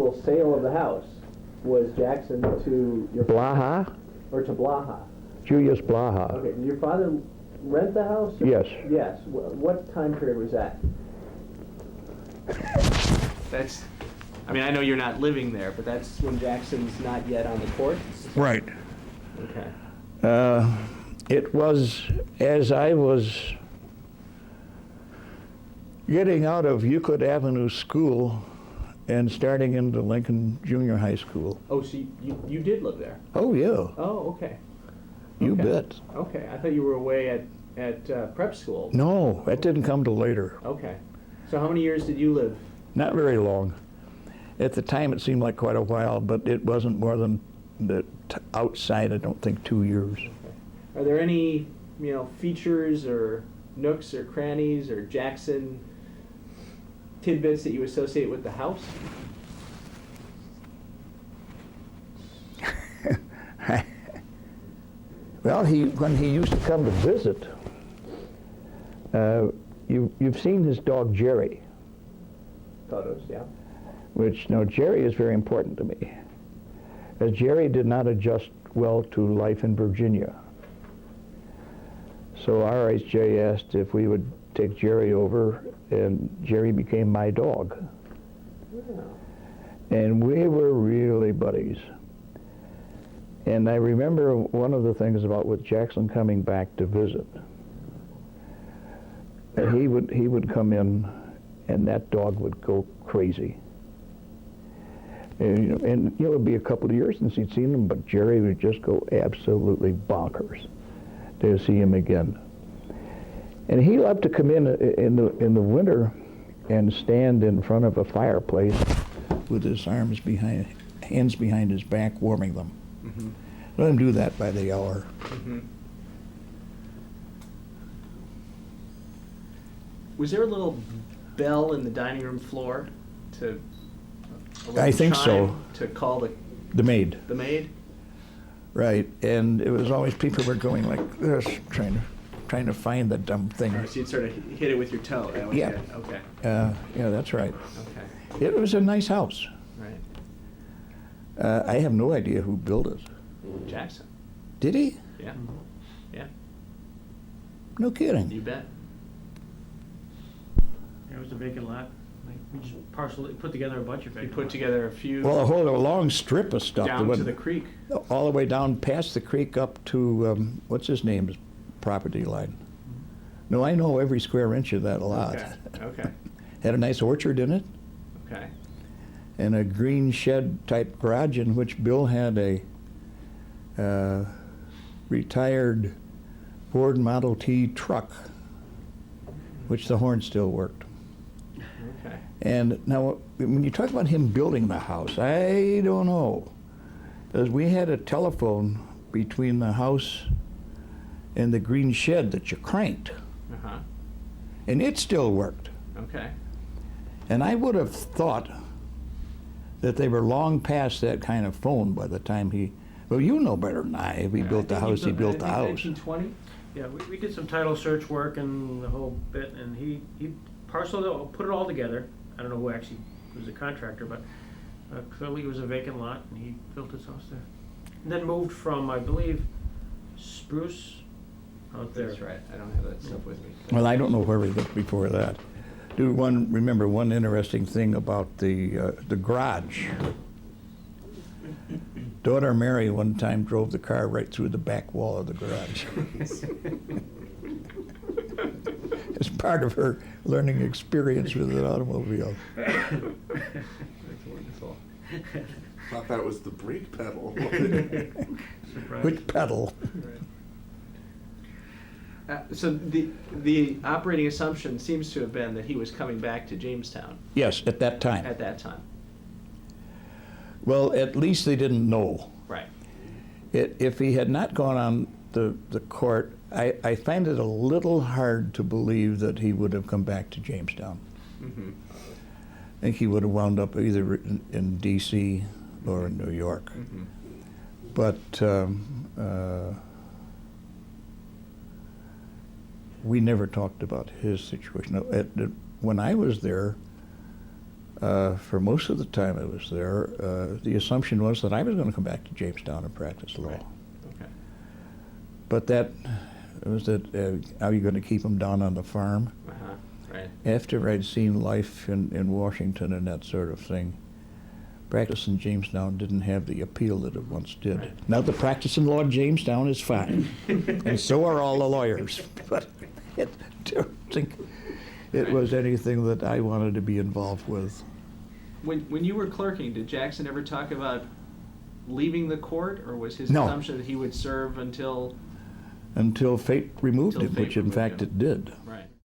actual sale of the house was Jackson to your Blaha? or to Blaha? Julius Blaha. Okay, did your father rent the house? Yes. Yes. What time period was that? That's, I mean, I know you're not living there, but that's when Jackson's not yet on the court? Right. Okay. It was as I was getting out of Euclid Avenue School and starting into Lincoln Junior High School. Oh, so you did live there? Oh, yeah. Oh, okay. You Okay. bet. Okay, I thought you were away at prep school. No, that didn't come till later. Okay. So how many years did you live? Not very long. At the time, it seemed like quite a while, but it wasn't more than outside, I don't think, 2 years. Okay. Are there any, features or nooks or crannies or Jackson tidbits that you associate with the house? Well, when he used to come to visit, you've seen his dog Jerry. Photos, yeah. Now Jerry is very important to me, as Jerry did not adjust well to life in Virginia. So RHJ asked if we would take Jerry over, and Jerry became my dog. Yeah. And we were really buddies. And I remember one of the things about with Jackson coming back to visit, he would come in, and that dog would go crazy. And it would be a couple of years since he'd seen him, but Jerry would just go absolutely bonkers to see him again. And he loved to come in the winter and stand in front of a fireplace with his hands behind his back, warming them. Mm-hmm. Let him do that by the hour. Mm-hmm. Was there a little bell in the dining room floor to? I think so. To call The maid. the maid? Right, and it was always people were going like this, trying to find the dumb thing. Or so you'd sort of hit it with your toe. That was Yeah. it. Okay. Yeah, that's right. Okay. It was a nice house. Right. I have no idea who built it. Jackson. Did he? Yeah. Yeah. No kidding. You bet. It was a vacant lot. We just put together a bunch of You vacant put lots. together a few Well, a long strip of stuff. down that to went the creek. all the way down past the creek up to, what's his name's property line. No, I know every square inch of that lot. Okay. Okay. Had a nice orchard in it, Okay. and a green shed type garage in which Bill had a retired Ford Model T truck, which the horn still worked. Okay. And now, when you talk about him building the house, I don't know. Because we had a telephone between the house and the green shed that you cranked, Uh-huh. and it still worked. Okay. And I would have thought that they were long past that kind of phone by the time well, you know better than I. If he built the house, he built the house. 1920? Yeah, we did some title search work and the whole bit, and he parceled it, put it all together. I don't know who actually was a contractor, but clearly it was a vacant lot, and he built his house there. And then moved from, I believe, Spruce out there. That's right. I don't have that stuff with me. Well, I don't know where we looked before that. Remember one interesting thing about the garage. Daughter Mary one time drove the car right through the back wall of the garage. It's part of her learning experience with an automobile. That's wonderful. Thought that was the brake pedal. Surprise. Which pedal? So the operating assumption seems to have been that he was coming back to Jamestown Yes, at that time. at that time. Well, at least they didn't know. Right. If he had not gone on the court, I find it a little hard to believe that he would have come back to Jamestown. Mm-hmm. I think he would have wound up either in D.C. or in New York. Mm-hmm. But we never talked about his situation. When I was there, For most of the time I was there, the assumption was that I was going to come back to Jamestown and practice law. Right. Okay. But that was that, how are you going to keep them down on the farm? Uh-huh. Right. After I'd seen life in Washington and that sort of thing, practice in Jamestown didn't have the appeal that it once did. Right. Now the practice in law in Jamestown is fine, and so are all the lawyers. But I don't think it was anything that I wanted to be involved with. When you were clerking, did Jackson ever talk about leaving the court, or was his No. assumption that he would serve until Until fate removed Until him, fate which in removed fact him. it did. right?